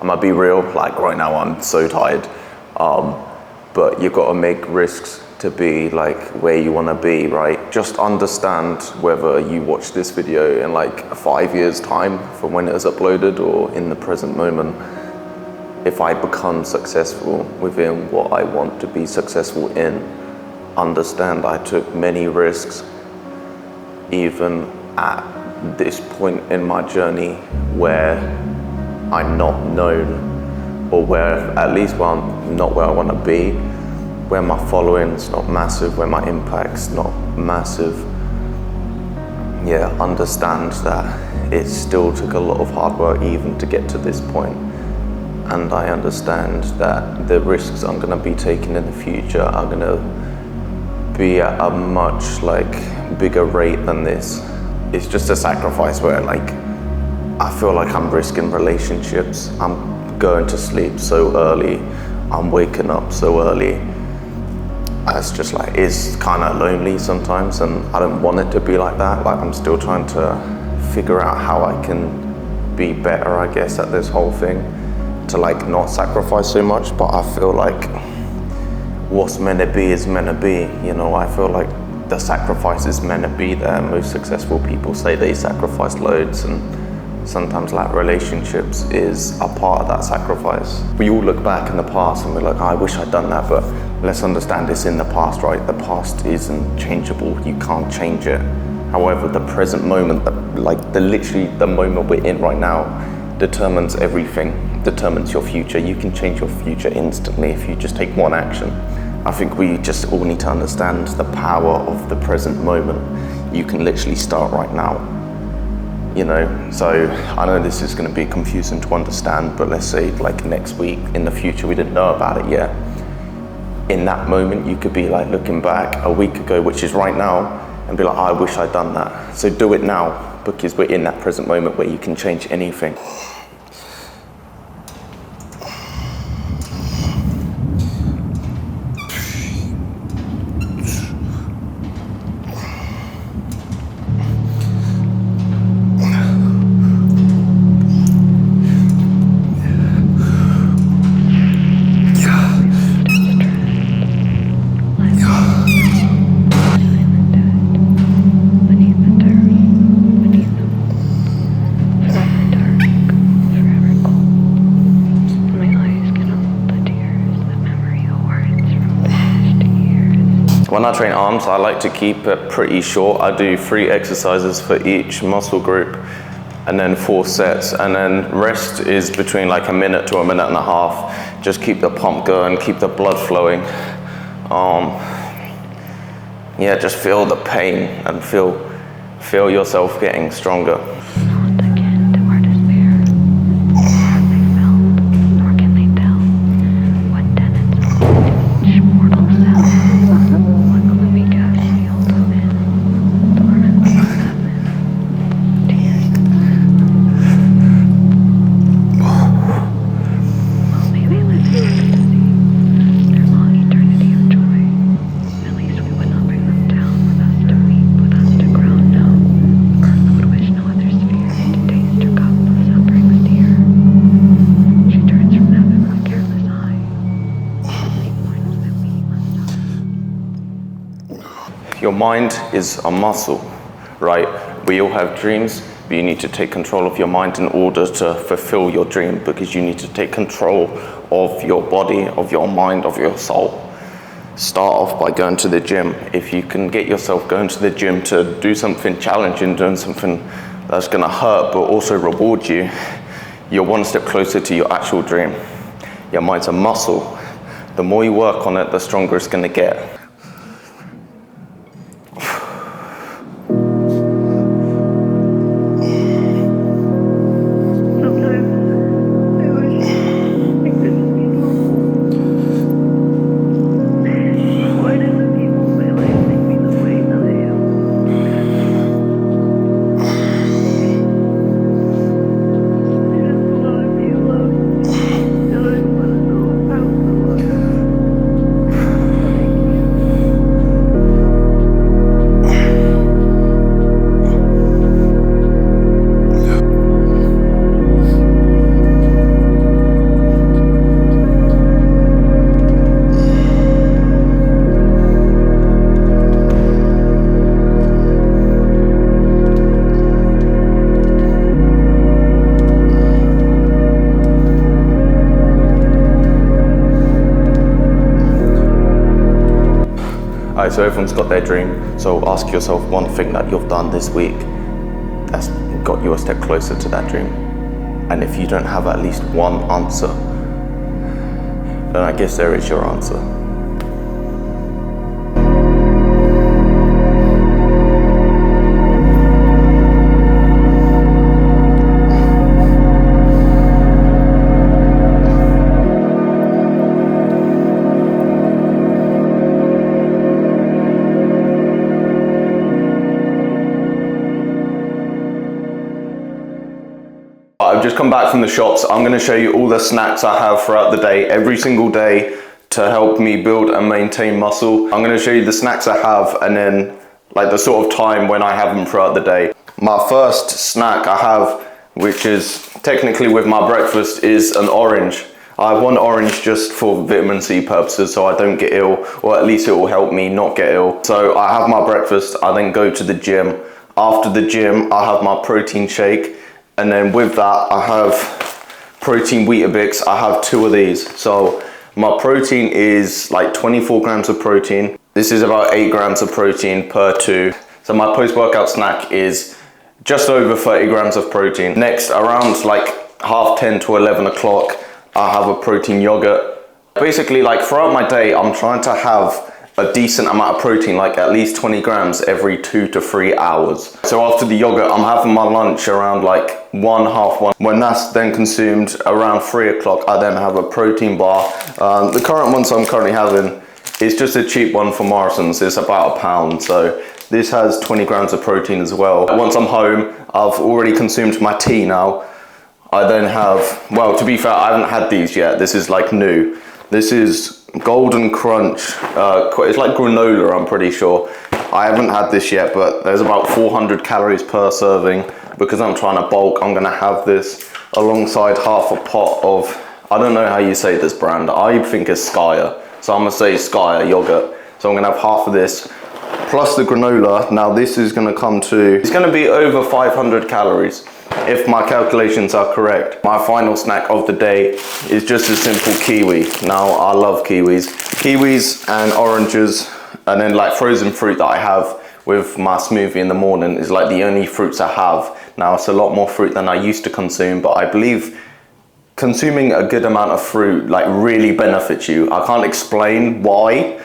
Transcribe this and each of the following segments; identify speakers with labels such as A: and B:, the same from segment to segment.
A: I'm gonna be real, like right now I'm so tired. But you gotta make risks to be like where you wanna be, right? Just understand whether you watch this video in like 5 years time from when it was uploaded or in the present moment. If I become successful within what I want to be successful in, understand I took many risks even at this point in my journey where I'm not known, or where at least where I'm not where I want to be, where my following's not massive, where my impact's not massive. Yeah, understand that it still took a lot of hard work even to get to this point. And I understand that the risks I'm gonna be taking in the future are gonna be at a much like bigger rate than this. It's just a sacrifice where like I feel like I'm risking relationships. I'm going to sleep so early. I'm waking up so early. It's just like, it's kind of lonely sometimes, and I don't want it to be like that. Like I'm still trying to figure out how I can be better, I guess, at this whole thing, to like not sacrifice so much. But I feel like what's meant to be is meant to be, you know. I feel like the sacrifice is meant to be there. Most successful people say they sacrifice loads, and sometimes like relationships is a part of that sacrifice. We all look back in the past and we're like, I wish I'd done that, but let's understand it's in the past, right? The past isn't changeable, you can't change it. However, the present moment, literally the moment we're in right now, determines everything, determines your future. You can change your future instantly if you just take one action. I think we just all need to understand the power of the present moment. You can literally start right now, you know? So I know this is gonna be confusing to understand, but let's say like next week, in the future, we didn't know about it yet. In that moment, you could be like looking back a week ago, which is right now, and be like, I wish I'd done that. So do it now, because we're in that present moment where you can change anything. When I train arms, I like to keep it pretty short. I do 3 exercises for each muscle group and then 4 sets. And then rest is between like a minute to a minute and a half. Just keep the pump going, keep the blood flowing. Yeah, just feel the pain and feel yourself getting stronger. Your mind is a muscle, right? We all have dreams, but you need to take control of your mind in order to fulfill your dream, because you need to take control of your body, of your mind, of your soul. Start off by going to the gym. If you can get yourself going to the gym to do something challenging, doing something that's gonna hurt but also reward you, you're one step closer to your actual dream. Your mind's a muscle. The more you work on it, the stronger it's gonna get. Alright, so everyone's got their dream. So ask yourself one thing that you've done this week that's got you a step closer to that dream. And if you don't have at least one answer, then I guess there is your answer. I've just come back from the shops. I'm going to show you all the snacks I have throughout the day, every single day, to help me build and maintain muscle. I'm going to show you the snacks I have and then like the sort of time when I have them throughout the day. My first snack I have, which is technically with my breakfast, is an orange. I have one orange just for vitamin C purposes so I don't get ill, or at least it will help me not get ill. So I have my breakfast, I then go to the gym. After the gym, I have my protein shake. And then with that, I have protein Weetabix. I have 2 of these. So my protein is like 24 grams of protein. This is about 8 grams of protein per 2. So my post-workout snack is just over 30 grams of protein. Next, around like 10:30 to 11 o'clock, I have a protein yogurt. Basically, like throughout my day, I'm trying to have a decent amount of protein, like at least 20 grams every 2 to 3 hours. So after the yogurt, I'm having my lunch around like 1:30. When that's then consumed around 3 o'clock, I then have a protein bar. The current ones I'm currently having is just a cheap one from Morrison's. It's about £1. So this has 20 grams of protein as well. Once I'm home, I've already consumed my tea now. I then have, well, to be fair, I haven't had these yet. This is like new. This is Golden Crunch. It's like granola, I'm pretty sure. I haven't had this yet, but there's about 400 calories per serving. Because I'm trying to bulk, I'm gonna have this alongside half a pot of, I don't know how you say this brand, I think it's Skyer. So I'm gonna say Skyer yogurt. So I'm gonna have half of this, plus the granola. Now this is gonna come to, it's gonna be over 500 calories, if my calculations are correct. My final snack of the day is just a simple kiwi. Now I love kiwis. Kiwis and oranges, and then like frozen fruit that I have with my smoothie in the morning is like the only fruits I have. Now it's a lot more fruit than I used to consume, but I believe consuming a good amount of fruit like really benefits you. I can't explain why,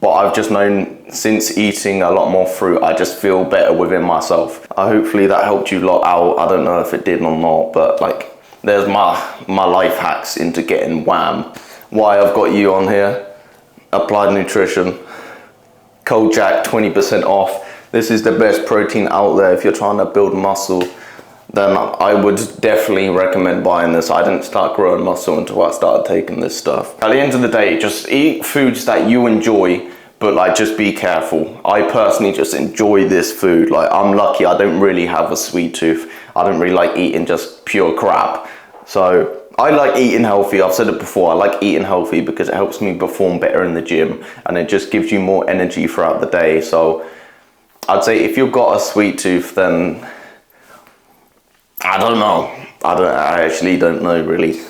A: but I've just known since eating a lot more fruit, I just feel better within myself. Hopefully that helped you lot out. I don't know if it did or not, but like there's my life hacks into getting wham. Why I've got you on here, Applied Nutrition, Cold Jack 20% off. This is the best protein out there if you're trying to build muscle. Then I would definitely recommend buying this. I didn't start growing muscle until I started taking this stuff. At the end of the day, just eat foods that you enjoy, but like just be careful. I personally just enjoy this food. Like I'm lucky I don't really have a sweet tooth. I don't really like eating just pure crap. So I like eating healthy. I've said it before, I like eating healthy because it helps me perform better in the gym and it just gives you more energy throughout the day. So I'd say if you've got a sweet tooth, then I don't know. I actually don't know really.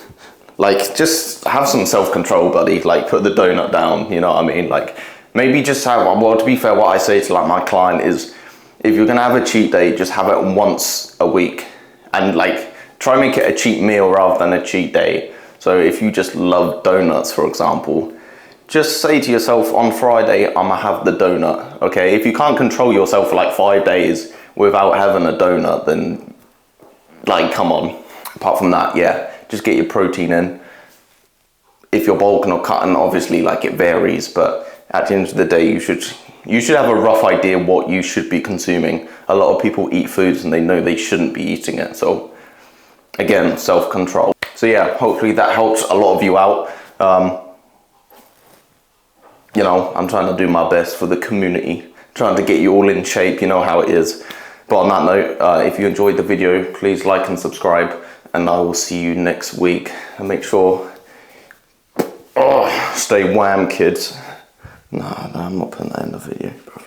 A: Like just have some self-control, buddy. Like put the donut down, you know what I mean? Like maybe just have, well, to be fair, what I say to like my client is if you're gonna have a cheat day, just have it once a week and like try and make it a cheat meal rather than a cheat day. So if you just love donuts, for example, just say to yourself on Friday, I'm gonna have the donut, okay? If you can't control yourself for like 5 days without having a donut, then like, come on. Apart from that, yeah, just get your protein in. If you're bulking or cutting, obviously like it varies, but at the end of the day, you should have a rough idea what you should be consuming. A lot of people eat foods and they know they shouldn't be eating it. So again, self-control. So yeah, hopefully that helps a lot of you out. You know, I'm trying to do my best for the community, trying to get you all in shape, you know how it is. But on that note, if you enjoyed the video, please like and subscribe, and I will see you next week. And make sure, stay wham, kids. No, I'm not putting that in the video, bro.